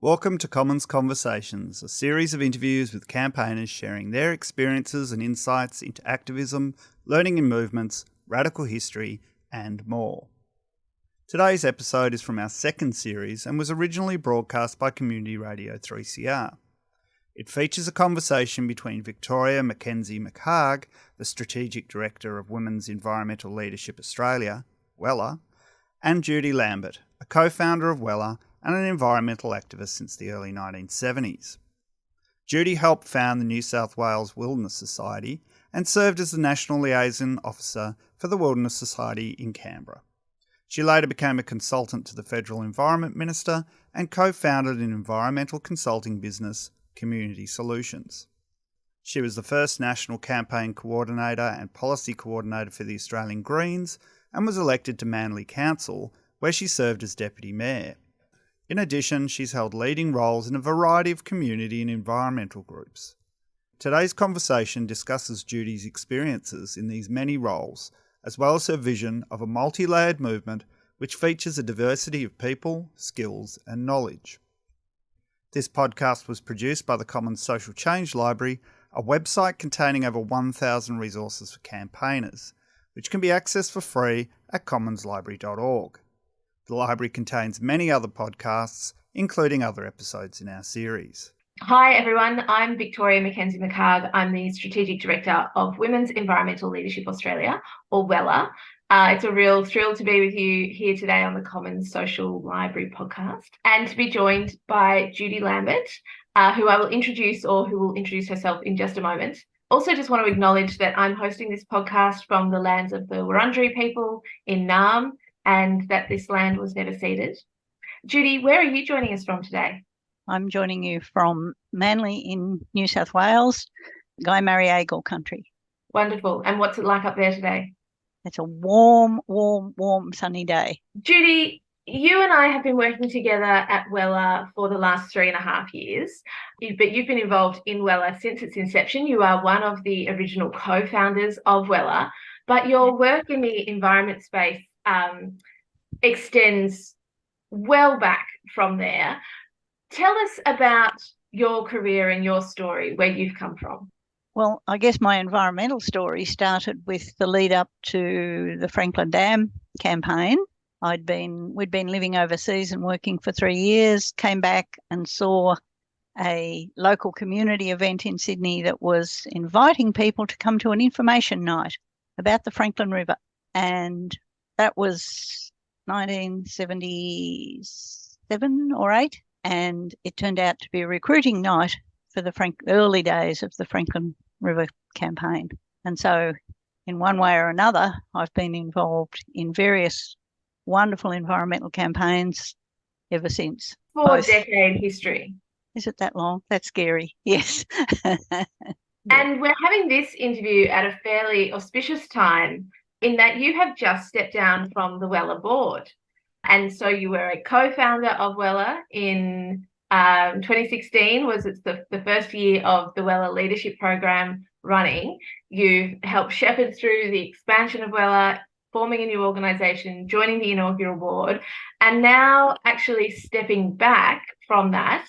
Welcome to Commons Conversations, a series of interviews with campaigners sharing their experiences and insights into activism, learning in movements, radical history, and more. Today's episode is from our second series and was originally broadcast by Community Radio 3CR. It features a conversation between Victoria McKenzie-McHarg, the Strategic Director of Women's Environmental Leadership Australia, WELA, and Judy Lambert, a co-founder of WELA and an environmental activist since the early 1970s. Judy helped found the New South Wales Wilderness Society and served as the National Liaison Officer for the Wilderness Society in Canberra. She later became a consultant to the Federal Environment Minister and co-founded an environmental consulting business, Community Solutions. She was the first National Campaign Coordinator and Policy Coordinator for the Australian Greens and was elected to Manly Council, where she served as Deputy Mayor. In addition, she's held leading roles in a variety of community and environmental groups. Today's conversation discusses Judy's experiences in these many roles, as well as her vision of a multi-layered movement which features a diversity of people, skills and knowledge. This podcast was produced by the Commons Social Change Library, a website containing over 1,000 resources for campaigners, which can be accessed for free at commonslibrary.org. The library contains many other podcasts, including other episodes in our series. Hi everyone, I'm Victoria McKenzie-McHarg. I'm the Strategic Director of Women's Environmental Leadership Australia, or WELA. It's a real thrill to be with you here today on the Commons Social Library podcast and to be joined by Judy Lambert, who will introduce herself in just a moment. Also just want to acknowledge that I'm hosting this podcast from the lands of the Wurundjeri people in Naarm, and that this land was never ceded. Judy, where are you joining us from today? I'm joining you from Manly in New South Wales, Guy Marriagle country. Wonderful. And what's it like up there today? It's a warm, sunny day. Judy, you and I have been working together at WELA for the last 3.5 years, but you've been involved in WELA since its inception. You are one of the original co-founders of WELA, but your work in the environment space extends well back from there. Tell us about your career and your story, where you've come from. Well, I guess my environmental story started with the lead up to the Franklin Dam campaign. We'd been living overseas and working for 3 years, came back and saw a local community event in Sydney that was inviting people to come to an information night about the Franklin River. And that was 1977 or 8, and it turned out to be a recruiting night for the early days of the Franklin River campaign. And so in one way or another, I've been involved in various wonderful environmental campaigns ever since. 4-decade history. Is it that long? That's scary. Yes. And we're having this interview at a fairly auspicious time in that you have just stepped down from the WELA board. And so you were a co-founder of WELA in 2016, was it the first year of the WELA leadership program running. You helped shepherd through the expansion of WELA, forming a new organisation, joining the inaugural board, and now actually stepping back from that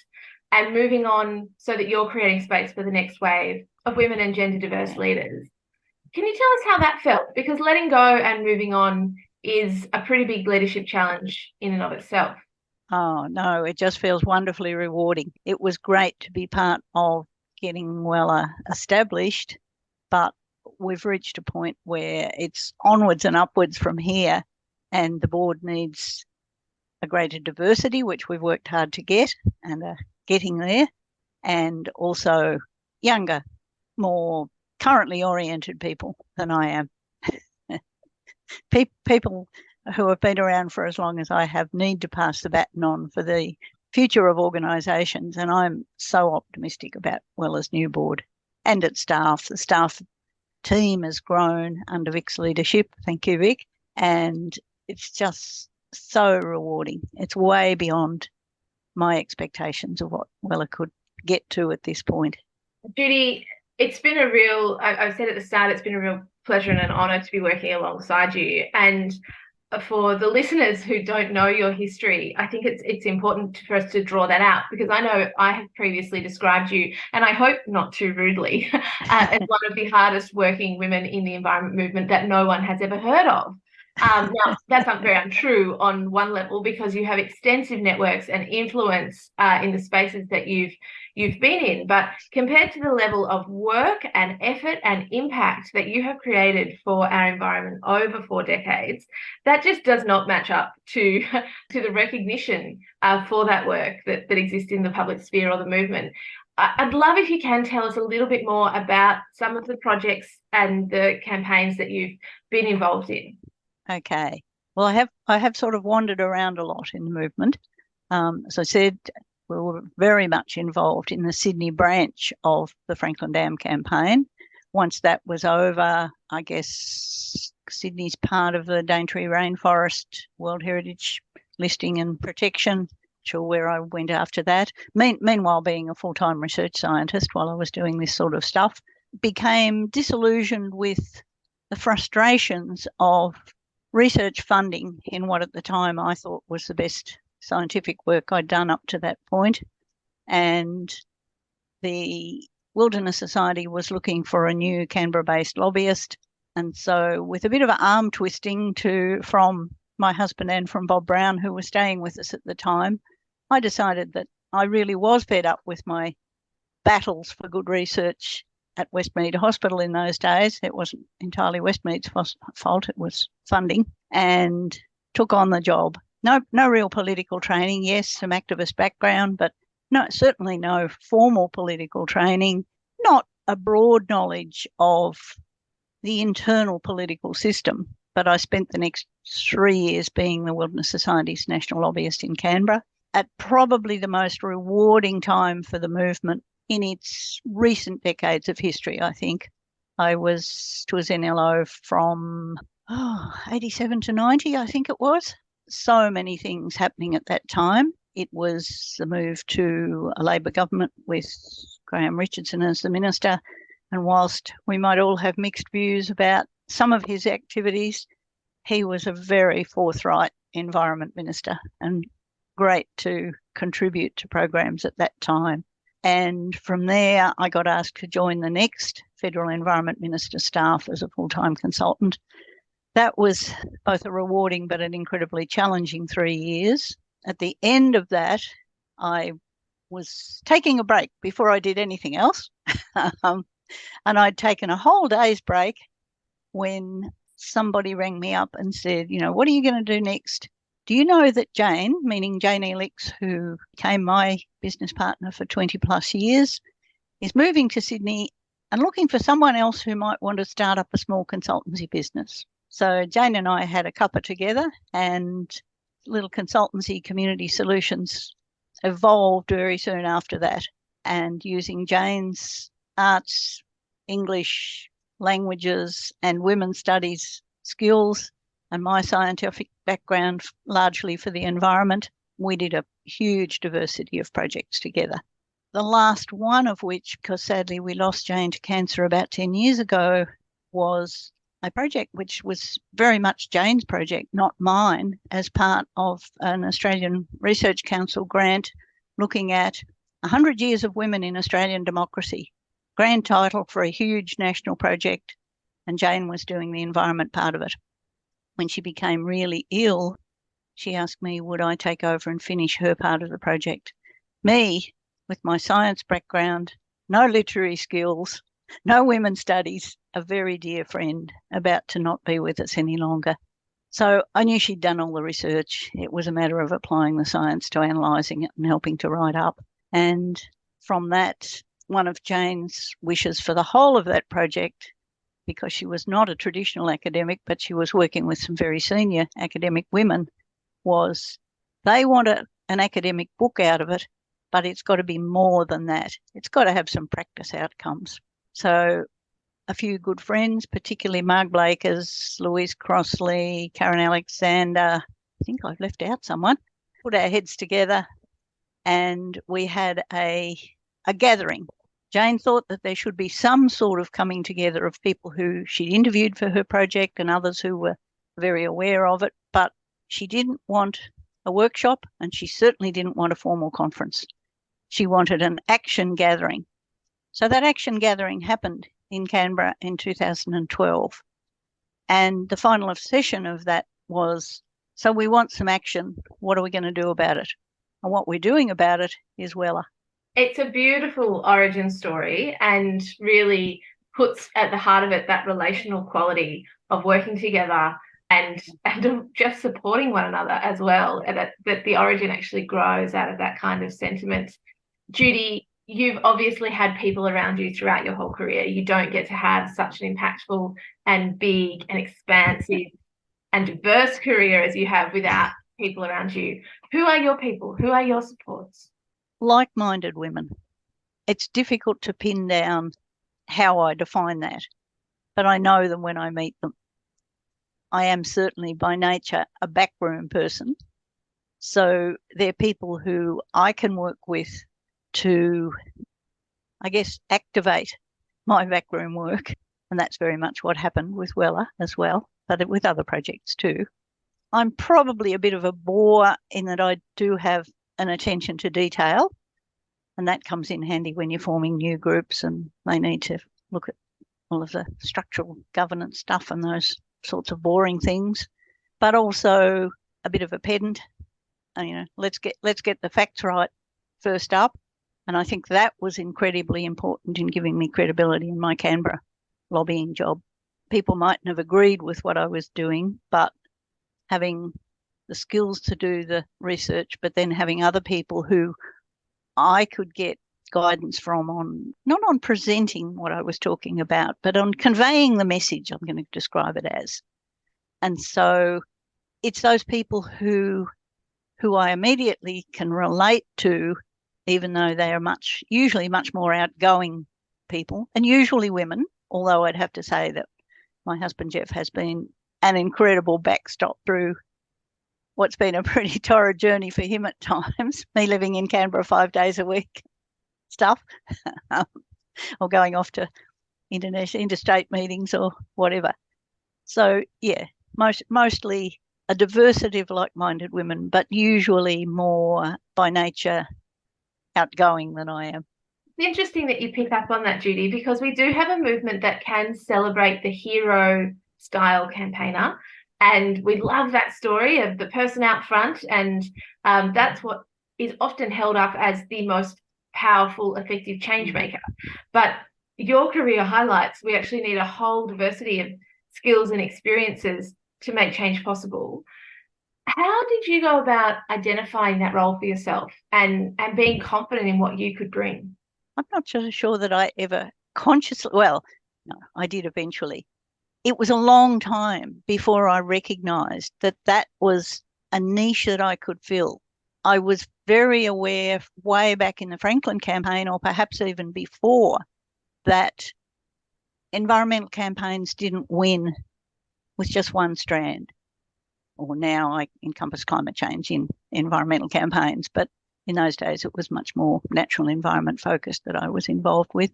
and moving on so that you're creating space for the next wave of women and gender diverse leaders. Can you tell us how that felt? Because letting go and moving on is a pretty big leadership challenge in and of itself. Oh, no, it just feels wonderfully rewarding. It was great to be part of getting WELA established, but we've reached a point where it's onwards and upwards from here, and the board needs a greater diversity, which we've worked hard to get and are getting there, and also younger, more currently oriented people than I am. People who have been around for as long as I have need to pass the baton on for the future of organisations, and I'm so optimistic about WELA's new board and its staff. The staff team has grown under Vic's leadership. Thank you, Vic. And it's just so rewarding. It's way beyond my expectations of what WELA could get to at this point. Judy, it's been I've said at the start, it's been a real pleasure and an honour to be working alongside you. And for the listeners who don't know your history, I think it's important for us to draw that out, because I know I have previously described you, and I hope not too rudely, as one of the hardest working women in the environment movement that no one has ever heard of. Now, that's not very untrue on one level, because you have extensive networks and influence in the spaces that you've been in, but compared to the level of work and effort and impact that you have created for our environment over 4 decades, that just does not match up to the recognition for that work that exists in the public sphere or the movement. I'd love if you can tell us a little bit more about some of the projects and the campaigns that you've been involved in. Okay. Well, I have sort of wandered around a lot in the movement. As I said, we were very much involved in the Sydney branch of the Franklin Dam campaign. Once that was over, I guess Sydney's part of the Daintree Rainforest World Heritage listing and protection, sure where I went after that. Meanwhile, being a full-time research scientist while I was doing this sort of stuff, became disillusioned with the frustrations of research funding in what at the time I thought was the best scientific work I'd done up to that point. And the Wilderness Society was looking for a new Canberra-based lobbyist. And so with a bit of arm twisting from my husband and from Bob Brown, who was staying with us at the time, I decided that I really was fed up with my battles for good research at Westmead Hospital in those days. It wasn't entirely Westmead's fault, it was funding, and took on the job. No real political training, yes, some activist background, but certainly no formal political training, not a broad knowledge of the internal political system. But I spent the next 3 years being the Wilderness Society's national lobbyist in Canberra, at probably the most rewarding time for the movement in its recent decades of history, I think. I was NLO from 87 to 90, I think it was. So many things happening at that time. It was the move to a Labor government with Graham Richardson as the minister. And whilst we might all have mixed views about some of his activities, he was a very forthright environment minister and great to contribute to programs at that time. And from there, I got asked to join the next Federal Environment Minister staff as a full-time consultant. That was both a rewarding but an incredibly challenging 3 years. At the end of that, I was taking a break before I did anything else. And I'd taken a whole day's break when somebody rang me up and said, what are you going to do next? Do you know that Jane, meaning Jane Elix, who became my business partner for 20 plus years, is moving to Sydney and looking for someone else who might want to start up a small consultancy business? So Jane and I had a cuppa together, and little consultancy Community Solutions evolved very soon after that. And using Jane's arts, English, languages and women's studies skills and my scientific background largely for the environment, we did a huge diversity of projects together. The last one of which, because sadly we lost Jane to cancer about 10 years ago, was a project which was very much Jane's project, not mine, as part of an Australian Research Council grant looking at 100 years of women in Australian democracy. Grand title for a huge national project, and Jane was doing the environment part of it. When she became really ill, she asked me, would I take over and finish her part of the project? Me, with my science background, no literary skills, no women's studies, a very dear friend about to not be with us any longer. So I knew she'd done all the research. It was a matter of applying the science to analysing it and helping to write up. And from that, one of Jane's wishes for the whole of that project, because she was not a traditional academic, but she was working with some very senior academic women, was they want an academic book out of it, but it's got to be more than that. It's got to have some practice outcomes. So a few good friends, particularly Marg Blakers, Louise Crossley, Karen Alexander, I think I've left out someone, put our heads together and we had a gathering. Jane thought that there should be some sort of coming together of people who she'd interviewed for her project and others who were very aware of it, but she didn't want a workshop, and she certainly didn't want a formal conference. She wanted an action gathering. So that action gathering happened in Canberra in 2012. And the final session of that was, so we want some action. What are we going to do about it? And what we're doing about it is WELA. It's a beautiful origin story and really puts at the heart of it that relational quality of working together and just supporting one another as well, and that the origin actually grows out of that kind of sentiment. Judy, you've obviously had people around you throughout your whole career. You don't get to have such an impactful and big and expansive and diverse career as you have without people around you. Who are your people? Who are your supports? Like-minded women. It's difficult to pin down how I define that, but I know them when I meet them. I am certainly by nature a backroom person. So they're people who I can work with to, I guess, activate my backroom work. And that's very much what happened with WELA as well, but with other projects too. I'm probably a bit of a bore in that I do have an attention to detail, and that comes in handy when you're forming new groups and they need to look at all of the structural governance stuff and those sorts of boring things, but also a bit of a pedant. And, let's get the facts right first up. And I think that was incredibly important in giving me credibility in my Canberra lobbying job. People mightn't have agreed with what I was doing, but having the skills to do the research, but then having other people who I could get guidance from on, not on presenting what I was talking about, but on conveying the message, I'm going to describe it as. And so it's those people who I immediately can relate to, even though they are usually much more outgoing people, and usually women, although I'd have to say that my husband Jeff has been an incredible backstop through what's been a pretty torrid journey for him at times, me living in Canberra 5 days a week stuff, or going off to interstate meetings or whatever. So yeah, mostly a diversity of like-minded women, but usually more by nature outgoing than I am. It's interesting that you pick up on that, Judy, because we do have a movement that can celebrate the hero style campaigner, and we love that story of the person out front, and that's what is often held up as the most powerful, effective change maker. But your career highlights we actually need a whole diversity of skills and experiences to make change possible. How did you go about identifying that role for yourself and being confident in what you could bring? I'm not sure that I ever consciously, well, no, I did eventually. It was a long time before I recognised that was a niche that I could fill. I was very aware way back in the Franklin campaign, or perhaps even before, that environmental campaigns didn't win with just one strand. Or now I encompass climate change in environmental campaigns, but in those days it was much more natural environment focused that I was involved with.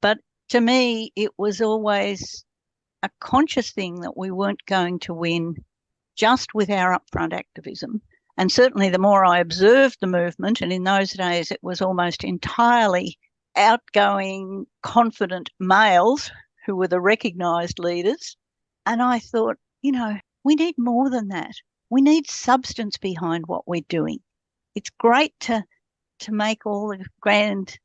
But to me, it was always a conscious thing that we weren't going to win just with our upfront activism. And certainly the more I observed the movement, and in those days it was almost entirely outgoing, confident males who were the recognised leaders. And I thought, we need more than that. We need substance behind what we're doing. It's great to make all the grand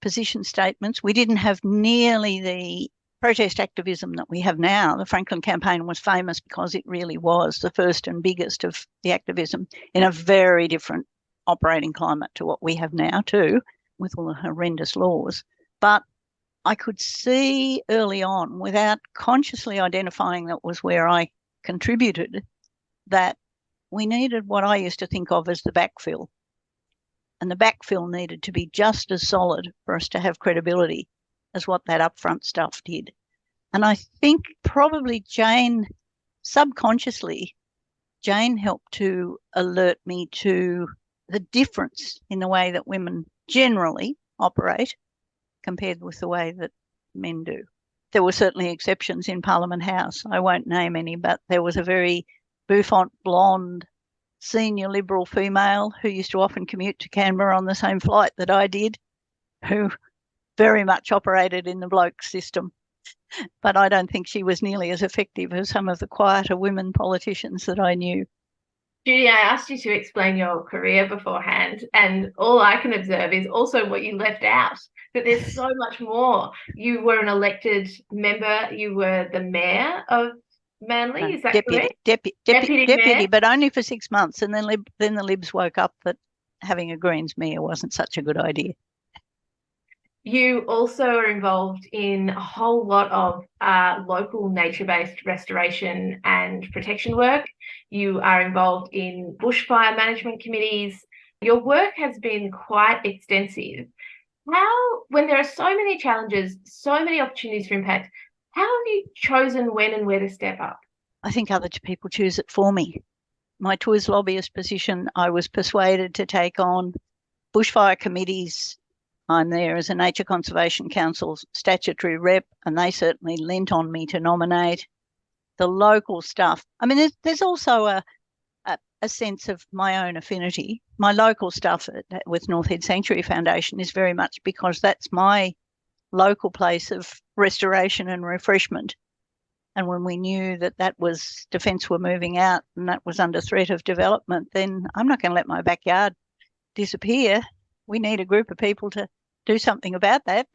position statements. We didn't have nearly the protest activism that we have now. The Franklin campaign was famous because it really was the first and biggest of the activism in a very different operating climate to what we have now too, with all the horrendous laws. But I could see early on, without consciously identifying that was where I contributed, that we needed what I used to think of as the backfill. And the backfill needed to be just as solid for us to have credibility as what that upfront stuff did. And I think probably Jane, subconsciously, Jane helped to alert me to the difference in the way that women generally operate compared with the way that men do. There were certainly exceptions in Parliament House. I won't name any, but there was a very bouffant blonde senior Liberal female who used to often commute to Canberra on the same flight that I did, who very much operated in the bloke system. But I don't think she was nearly as effective as some of the quieter women politicians that I knew. Judy, I asked you to explain your career beforehand, and all I can observe is also what you left out, that there's so much more. You were an elected member. You were the mayor of Manly, is that correct? Deputy, but only for 6 months. And then the Libs woke up that having a Greens mayor wasn't such a good idea. You also are involved in a whole lot of local nature-based restoration and protection work. You are involved in bushfire management committees. Your work has been quite extensive. When there are so many challenges, so many opportunities for impact, how have you chosen when and where to step up? I think other people choose it for me. My tours lobbyist position, I was persuaded to take on bushfire committees. I'm there as a Nature Conservation Council's statutory rep, and they certainly lent on me to nominate. The local stuff, I mean, there's also a sense of my own affinity. My local stuff with North Head Sanctuary Foundation is very much because that's my local place of restoration and refreshment. And when we knew that was Defence were moving out and that was under threat of development, then I'm not going to let my backyard disappear. We need a group of people to do something about that.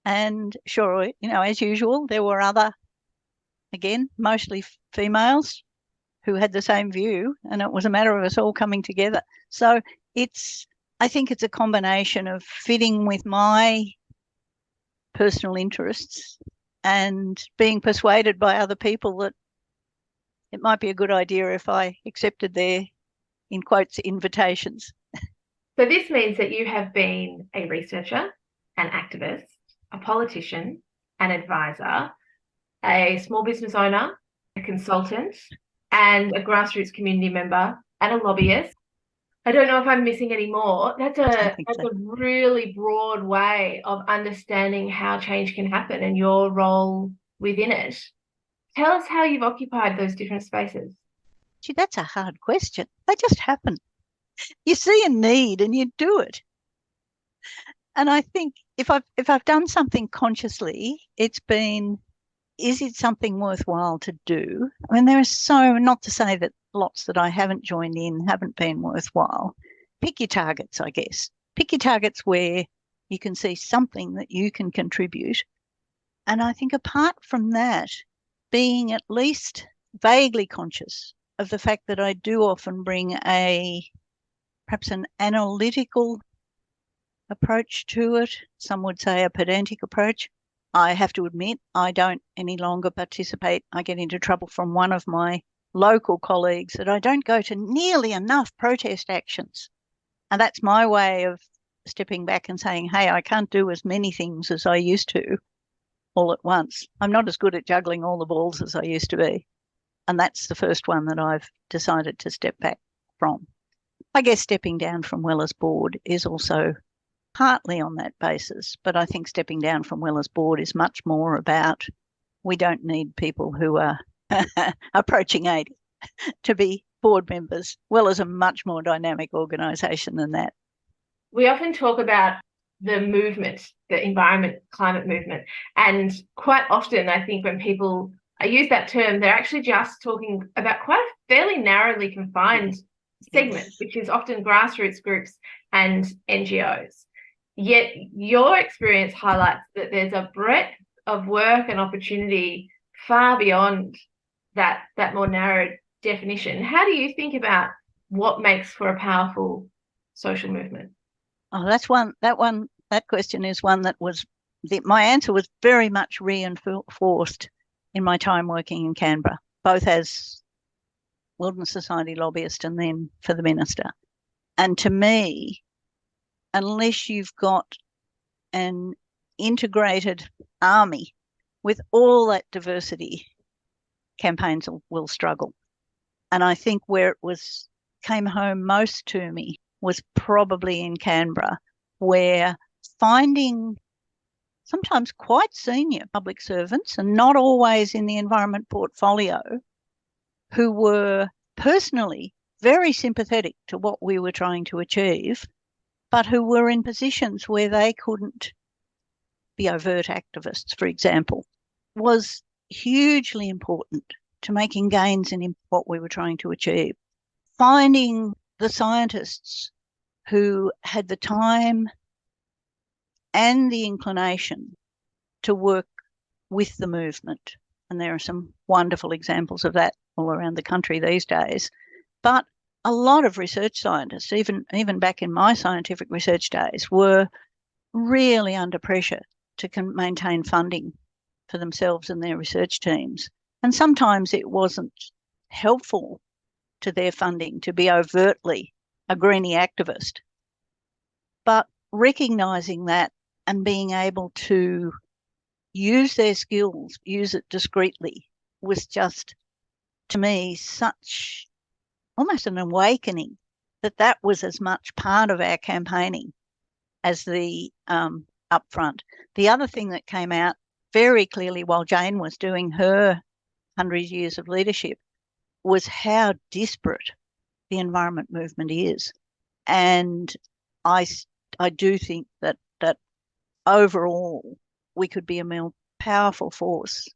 And sure, as usual, there were other, again, mostly females who had the same view, and it was a matter of us all coming together. So I think it's a combination of fitting with my personal interests and being persuaded by other people that it might be a good idea if I accepted their, in quotes, invitations. So this means that you have been a researcher, an activist, a politician, an advisor, a small business owner, a consultant, and a grassroots community member, and a lobbyist. I don't know if I'm missing any more. That's a really broad way of understanding how change can happen and your role within it. Tell us how you've occupied those different spaces. Gee, that's a hard question. They just happen. You see a need and you do it. And I think if I've done something consciously, it's been, is it something worthwhile to do? I mean, there is not to say that lots that I haven't joined in haven't been worthwhile. Pick your targets, I guess. Pick your targets where you can see something that you can contribute. And I think apart from that, being at least vaguely conscious of the fact that I do often bring perhaps an analytical approach to it. Some would say a pedantic approach. I have to admit, I don't any longer participate. I get into trouble from one of my local colleagues that I don't go to nearly enough protest actions. And that's my way of stepping back and saying, hey, I can't do as many things as I used to all at once. I'm not as good at juggling all the balls as I used to be. And that's the first one that I've decided to step back from. I guess stepping down from WELA's board is also partly on that basis, but I think stepping down from WELA's board is much more about we don't need people who are approaching 80 to be board members. WELA's a much more dynamic organisation than that. We often talk about the movement, the environment, climate movement, and quite often I think when people use that term, they're actually just talking about quite a fairly narrowly confined segment, which is often grassroots groups and NGOs. Yet your experience highlights that there's a breadth of work and opportunity far beyond that more narrow definition. How do you think about what makes for a powerful social movement? Oh, that question is one that my answer was very much reinforced in my time working in Canberra, both as Wilderness Society lobbyist and then for the minister. And to me, unless you've got an integrated army with all that diversity, campaigns will struggle. And I think where it came home most to me was probably in Canberra, where finding sometimes quite senior public servants, and not always in the environment portfolio, who were personally very sympathetic to what we were trying to achieve, but who were in positions where they couldn't be overt activists, for example, was hugely important to making gains in what we were trying to achieve. Finding the scientists who had the time and the inclination to work with the movement. And there are some wonderful examples of that all around the country these days. But a lot of research scientists, even back in my scientific research days, were really under pressure to maintain funding for themselves and their research teams. And sometimes it wasn't helpful to their funding to be overtly a greenie activist. But recognising that and being able to use their skills, use it discreetly, was just, to me, such almost an awakening that was as much part of our campaigning as the upfront. The other thing that came out very clearly while Jane was doing her 100 years of leadership was how disparate the environment movement is. And I do think that overall we could be a more powerful force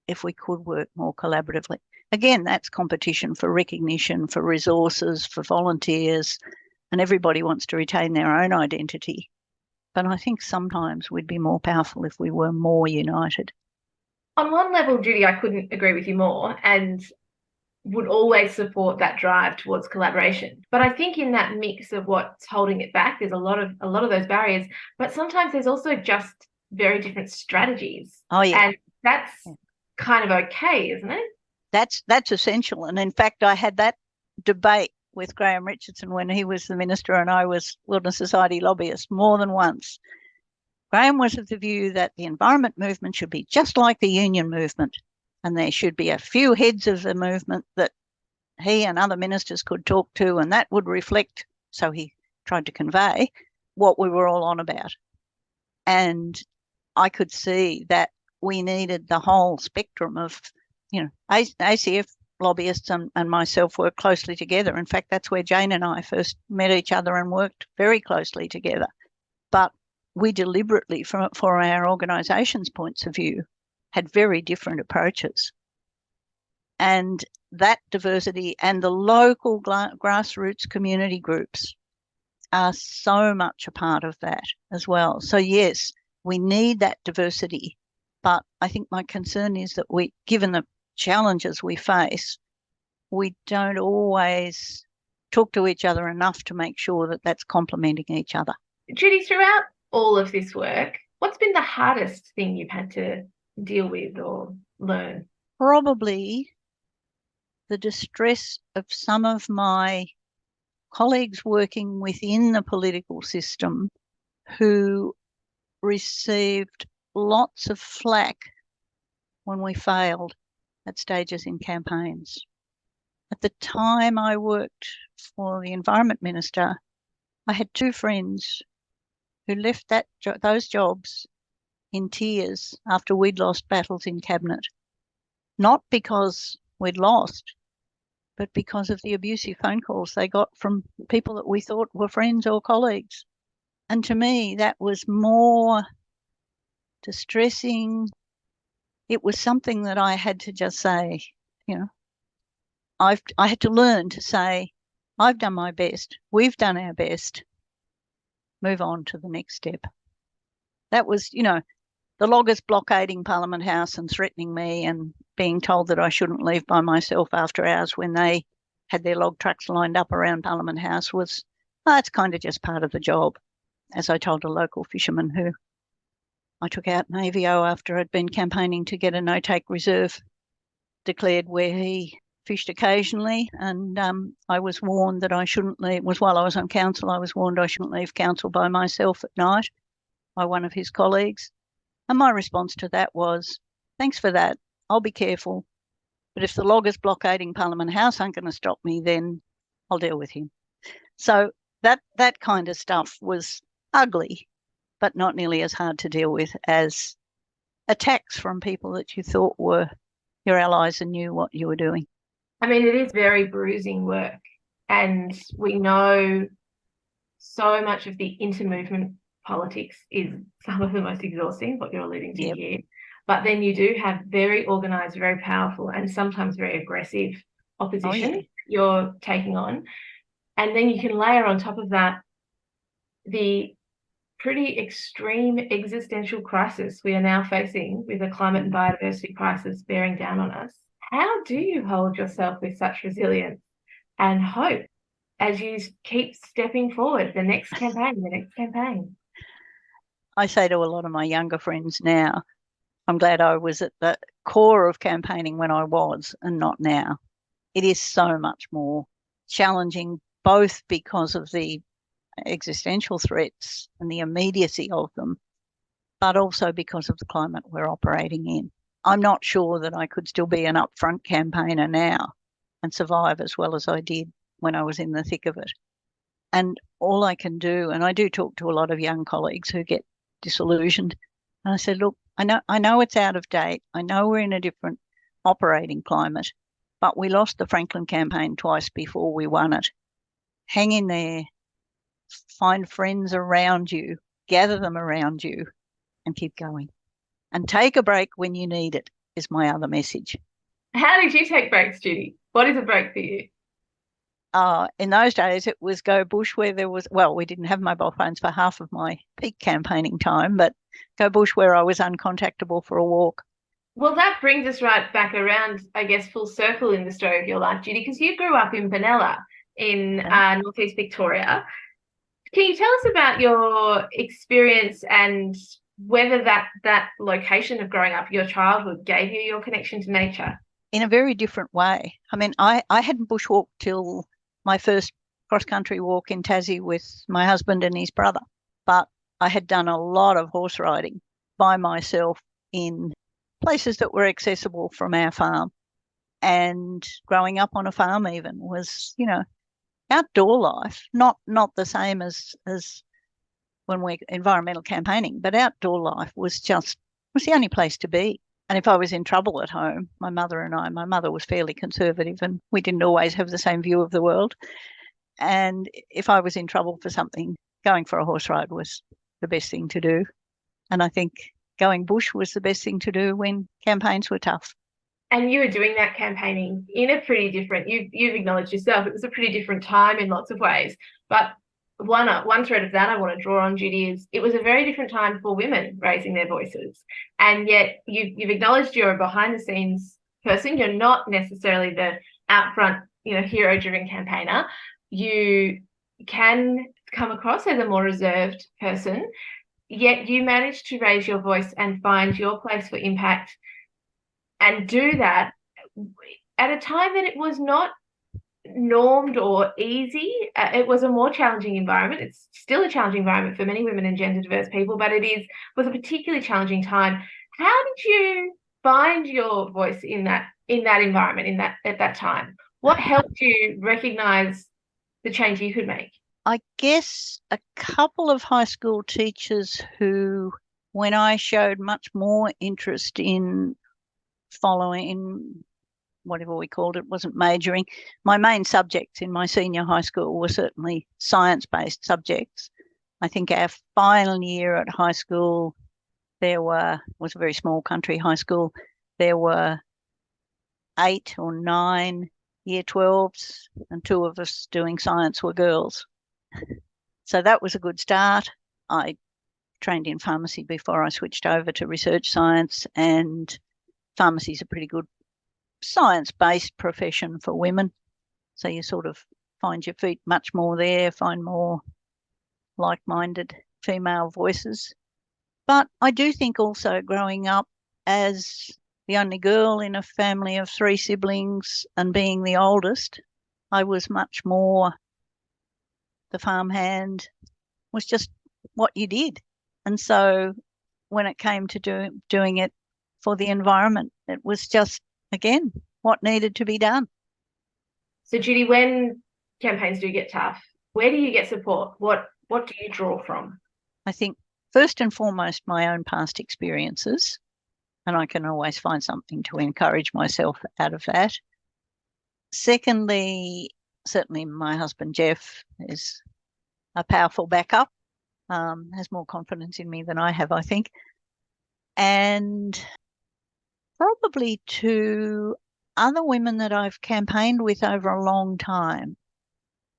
if we could work more collaboratively. Again, that's competition for recognition, for resources, for volunteers, and everybody wants to retain their own identity. But I think sometimes we'd be more powerful if we were more united. On one level, Judy, I couldn't agree with you more and would always support that drive towards collaboration. But I think in that mix of what's holding it back, there's a lot of those barriers, but sometimes there's also just very different strategies. Oh, yeah. And that's kind of okay, isn't it? That's essential. And in fact, I had that debate with Graham Richardson when he was the minister and I was Wilderness Society lobbyist more than once. Graham was of the view that the environment movement should be just like the union movement, and there should be a few heads of the movement that he and other ministers could talk to, and that would reflect, so he tried to convey, what we were all on about. And I could see that we needed the whole spectrum of, ACF lobbyists and myself work closely together. In fact, that's where Jane and I first met each other and worked very closely together. But we deliberately, for our organisation's points of view, had very different approaches. And that diversity and the local grassroots community groups are so much a part of that as well. So yes, we need that diversity. But I think my concern is that given the challenges we face, we don't always talk to each other enough to make sure that that's complementing each other. Judy, throughout all of this work, what's been the hardest thing you've had to deal with or learn? Probably the distress of some of my colleagues working within the political system who received lots of flack when we failed at stages in campaigns. At the time I worked for the Environment Minister, I had two friends who left those jobs in tears after we'd lost battles in Cabinet. Not because we'd lost, but because of the abusive phone calls they got from people that we thought were friends or colleagues. And to me, that was more distressing. It was something that I had to just say, I had to learn to say, I've done my best, we've done our best, move on to the next step. That was, the loggers blockading Parliament House and threatening me and being told that I shouldn't leave by myself after hours when they had their log trucks lined up around Parliament House was, it's kind of just part of the job. As I told a local fisherman who I took out in AVO after I'd been campaigning to get a no-take reserve declared where he fished occasionally, and I was warned that I shouldn't leave. It was while I was on council, I was warned I shouldn't leave council by myself at night by one of his colleagues. And my response to that was, thanks for that, I'll be careful. But if the loggers blockading Parliament House aren't going to stop me, then I'll deal with him. So that kind of stuff was ugly, but not nearly as hard to deal with as attacks from people that you thought were your allies and knew what you were doing. I mean, it is very bruising work. And we know so much of the inter-movement politics is some of the most exhausting, what you're alluding to here. But then you do have very organised, very powerful, and sometimes very aggressive opposition you're taking on. And then you can layer on top of that the pretty extreme existential crisis we are now facing with a climate and biodiversity crisis bearing down on us. How do you hold yourself with such resilience and hope as you keep stepping forward, the next campaign? I say to a lot of my younger friends now, I'm glad I was at the core of campaigning when I was and not now. It is so much more challenging, both because of the existential threats and the immediacy of them, but also because of the climate we're operating in. I'm not sure that I could still be an upfront campaigner now and survive as well as I did when I was in the thick of it. And all I can do, and I do talk to a lot of young colleagues who get disillusioned, and I said, look, I know it's out of date. I know we're in a different operating climate, but we lost the Franklin campaign twice before we won it. Hang in there, find friends around you, gather them around you, and keep going. And take a break when you need it, is my other message. How did you take breaks, Judy? What is a break for you? In those days, it was go bush where there was, well, we didn't have mobile phones for half of my peak campaigning time, but go bush where I was uncontactable for a walk. Well, that brings us right back around, I guess, full circle in the story of your life, Judy, because you grew up in Benalla in northeast Victoria. Can you tell us about your experience and whether that location of growing up, your childhood, gave you your connection to nature? In a very different way. I mean, I hadn't bushwalked till my first cross-country walk in Tassie with my husband and his brother, but I had done a lot of horse riding by myself in places that were accessible from our farm. And growing up on a farm even was, outdoor life, not the same as when we're environmental campaigning, but outdoor life was the only place to be. And if I was in trouble at home, my mother was fairly conservative and we didn't always have the same view of the world. And if I was in trouble for something, going for a horse ride was the best thing to do. And I think going bush was the best thing to do when campaigns were tough. And you were doing that campaigning in a pretty different, you've acknowledged yourself, it was a pretty different time in lots of ways. But one thread of that I want to draw on, Judy, is it was a very different time for women raising their voices. And yet you've acknowledged you're a behind-the-scenes person. You're not necessarily the out-front, hero-driven campaigner. You can come across as a more reserved person, yet you managed to raise your voice and find your place for impact and do that at a time that it was not normed or easy. It was a more challenging environment. It's still a challenging environment for many women and gender diverse people, but was a particularly challenging time. How did you find your voice in that environment, at that time? What helped you recognize the change you could make? I guess a couple of high school teachers who, when I showed much more interest in following whatever we called it, wasn't majoring. My main subjects in my senior high school were certainly science-based subjects. I think our final year at high school, was a very small country high school. There were 8 or 9 year 12s and 2 of us doing science were girls. So that was a good start. I trained in pharmacy before I switched over to research science, and pharmacy is a pretty good science-based profession for women. So you sort of find your feet much more there, find more like-minded female voices. But I do think also growing up as the only girl in a family of 3 siblings and being the oldest, I was much more the farmhand, was just what you did. And so when it came to doing it for the environment, it was just, again, what needed to be done. So Judy, when campaigns do get tough, where do you get support? What do you draw from? I think first and foremost, my own past experiences, and I can always find something to encourage myself out of that. Secondly, certainly my husband, Jeff, is a powerful backup, has more confidence in me than I have, I think. And probably two other women that I've campaigned with over a long time.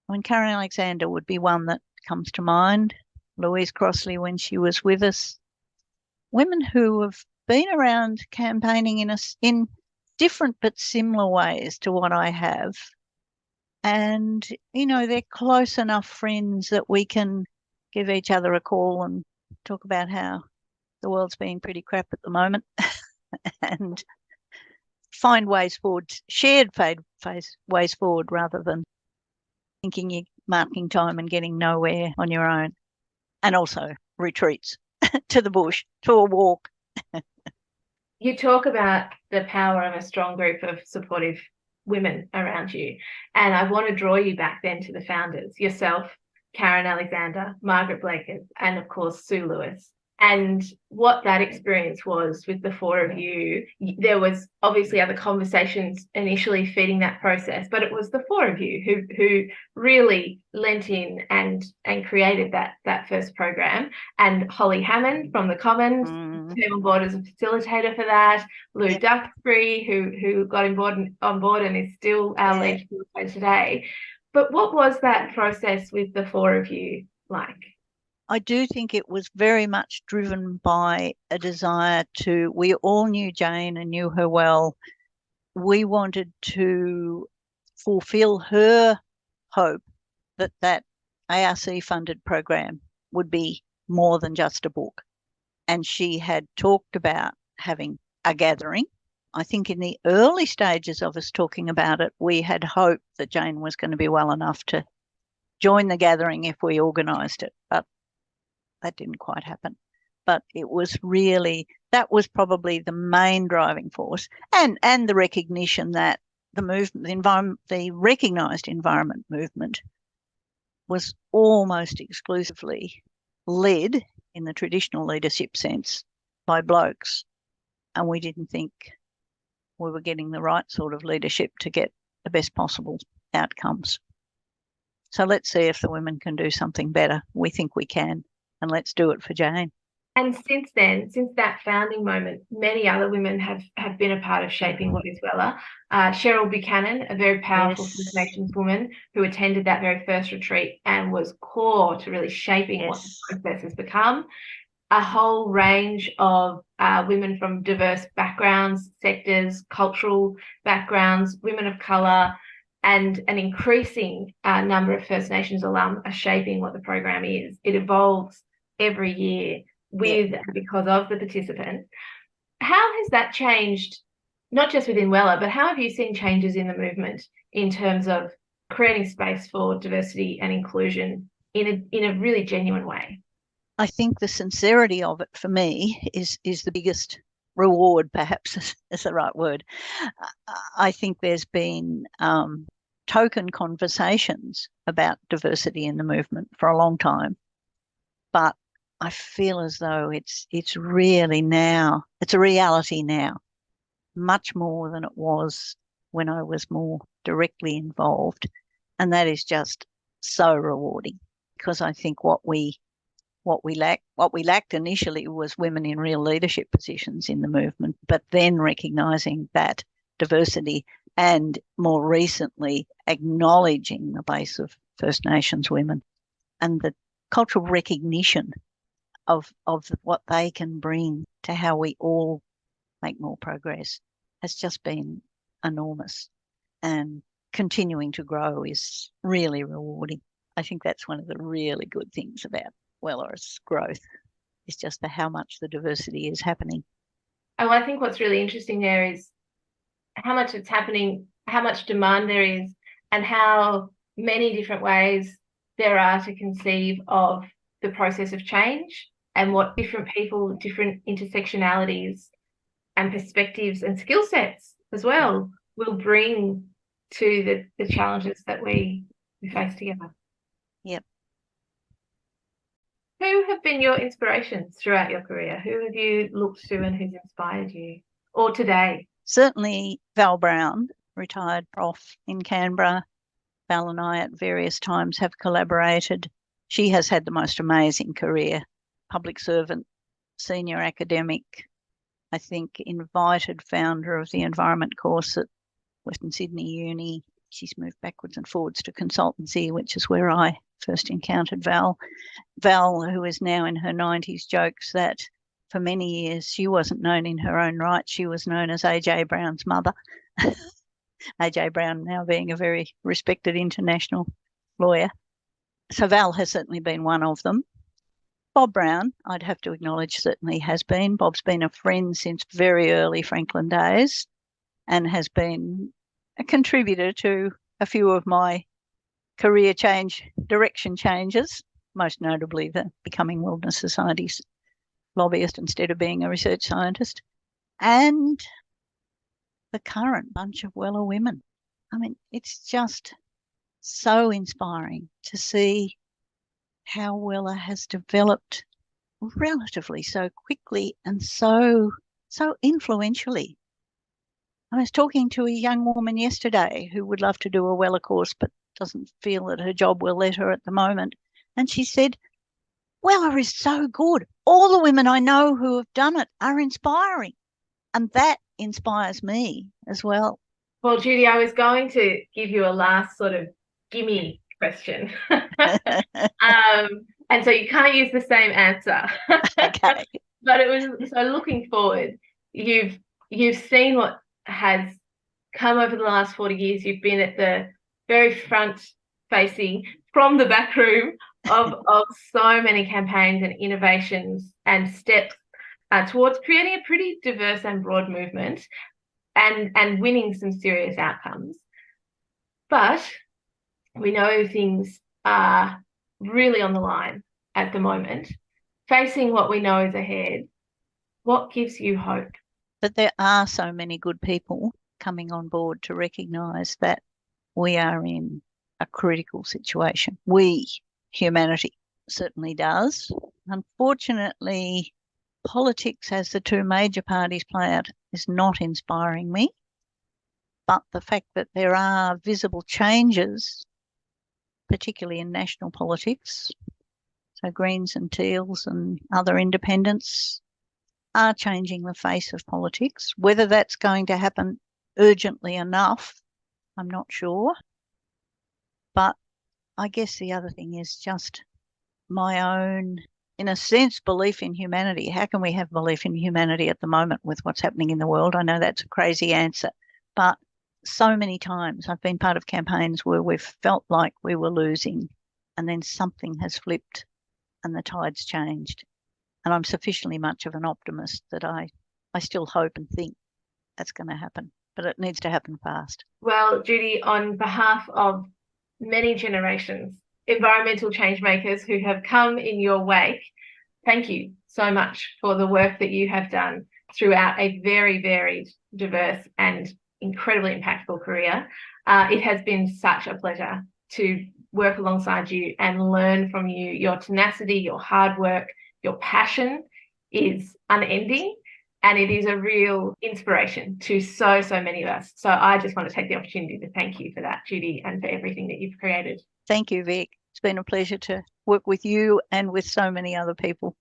I mean, Karen Alexander would be one that comes to mind, Louise Crossley when she was with us. Women who have been around campaigning in different but similar ways to what I have. And, you know, they're close enough friends that we can give each other a call and talk about how the world's being pretty crap at the moment and find ways forward, shared ways forward rather than thinking you're marking time and getting nowhere on your own. And also retreats to the bush, to a walk. You talk about the power of a strong group of supportive women around you. And I want to draw you back then to the founders, yourself, Karen Alexander, Margaret Blakers, and of course, Sue Lewis. And what that experience was with the four of you, there was obviously other conversations initially feeding that process, but it was the four of you who really lent in and created that first program. And Holly Hammond from the Commons came on board as a facilitator for that. Lou Duxbury, who got on board and is still our lead facilitator today. But what was that process with the four of you like? I do think it was very much driven by a desire we all knew Jane and knew her well. We wanted to fulfill her hope that ARC funded program would be more than just a book. And she had talked about having a gathering. I think in the early stages of us talking about it, we had hoped that Jane was going to be well enough to join the gathering if we organised it. But that didn't quite happen. But it was really, that was probably the main driving force, and the recognition that the movement, the recognised environment movement was almost exclusively led in the traditional leadership sense by blokes. And we didn't think we were getting the right sort of leadership to get the best possible outcomes. So let's see if the women can do something better. We think we can. And let's do it for Jane. And since then, since that founding moment, many other women have been a part of shaping what is WELA. Cheryl Buchanan, a very powerful First Nations woman who attended that very first retreat and was core to really shaping what the process has become. A whole range of women from diverse backgrounds, sectors, cultural backgrounds, women of colour, and an increasing number of First Nations alum are shaping what the program is. It evolves every year with and because of the participants. How has that changed, not just within WELA, but how have you seen changes in the movement in terms of creating space for diversity and inclusion in a really genuine way? I think the sincerity of it for me is the biggest reward, perhaps is the right word. I think there's been token conversations about diversity in the movement for a long time, but I feel as though it's really now, it's a reality now, much more than it was when I was more directly involved. And that is just so rewarding, because I think what we lacked initially was women in real leadership positions in the movement, but then recognising that diversity and more recently acknowledging the place of First Nations women and the cultural recognition of what they can bring to how we all make more progress has just been enormous, and continuing to grow is really rewarding. I think that's one of the really good things about WELA's growth, is just how much the diversity is happening. Oh, I think what's really interesting there is how much it's happening, how much demand there is, and how many different ways there are to conceive of the process of change, and what different people, different intersectionalities and perspectives and skill sets as well will bring to the challenges that we face together. Yep. Who have been your inspirations throughout your career? Who have you looked to and who's inspired you, or today? Certainly Val Brown, retired prof in Canberra, Val and I at various times have collaborated. She has had the most amazing career, public servant, senior academic, I think invited founder of the environment course at Western Sydney Uni. She's moved backwards and forwards to consultancy, which is where I first encountered Val. Val, who is now in her 90s, jokes that for many years she wasn't known in her own right. She was known as AJ Brown's mother. AJ Brown now being a very respected international lawyer. So Val has certainly been one of them. Bob Brown, I'd have to acknowledge, certainly has been. Bob's been a friend since very early Franklin days and has been a contributor to a few of my career direction changes, most notably the becoming Wilderness Society's lobbyist instead of being a research scientist, and the current bunch of WELA women. I mean, it's just so inspiring to see how WELA has developed relatively so quickly and so influentially. I was talking to a young woman yesterday who would love to do a WELA course but doesn't feel that her job will let her at the moment. And she said, WELA is so good. All the women I know who have done it are inspiring. And that inspires me as well. Well, Judy, I was going to give you a last sort of gimme question. And so you can't use the same answer. Okay. But it was, so looking forward, you've seen what has come over the last 40 years. You've been at the very front facing from the back room of so many campaigns and innovations and steps towards creating a pretty diverse and broad movement and winning some serious outcomes. But we know things are really on the line at the moment. Facing what we know is ahead, what gives you hope? But there are so many good people coming on board to recognise that we are in a critical situation. We, humanity, certainly does. Unfortunately, politics, as the two major parties play out, is not inspiring me. But the fact that there are visible changes, particularly in national politics, so Greens and Teals and other independents are changing the face of politics. Whether that's going to happen urgently enough, I'm not sure. But I guess the other thing is just my own, in a sense, belief in humanity. How can we have belief in humanity at the moment with what's happening in the world? I know that's a crazy answer, but so many times I've been part of campaigns where we've felt like we were losing and then something has flipped and the tide's changed. And I'm sufficiently much of an optimist that I still hope and think that's going to happen, but it needs to happen fast. Well, Judy, on behalf of many generations, environmental change makers who have come in your wake, thank you so much for the work that you have done throughout a very varied, diverse and incredibly impactful career. It has been such a pleasure to work alongside you and learn from you. Your tenacity, your hard work, your passion is unending, and it is a real inspiration to so many of us. So I just want to take the opportunity to thank you for that, Judy, and for everything that you've created. Thank you, Vic. It's been a pleasure to work with you and with so many other people.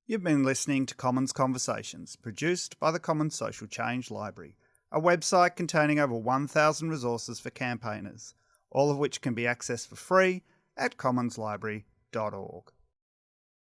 You've been listening to Commons Conversations, produced by the Commons Social Change Library, a website containing over 1,000 resources for campaigners, all of which can be accessed for free at commonslibrary.org.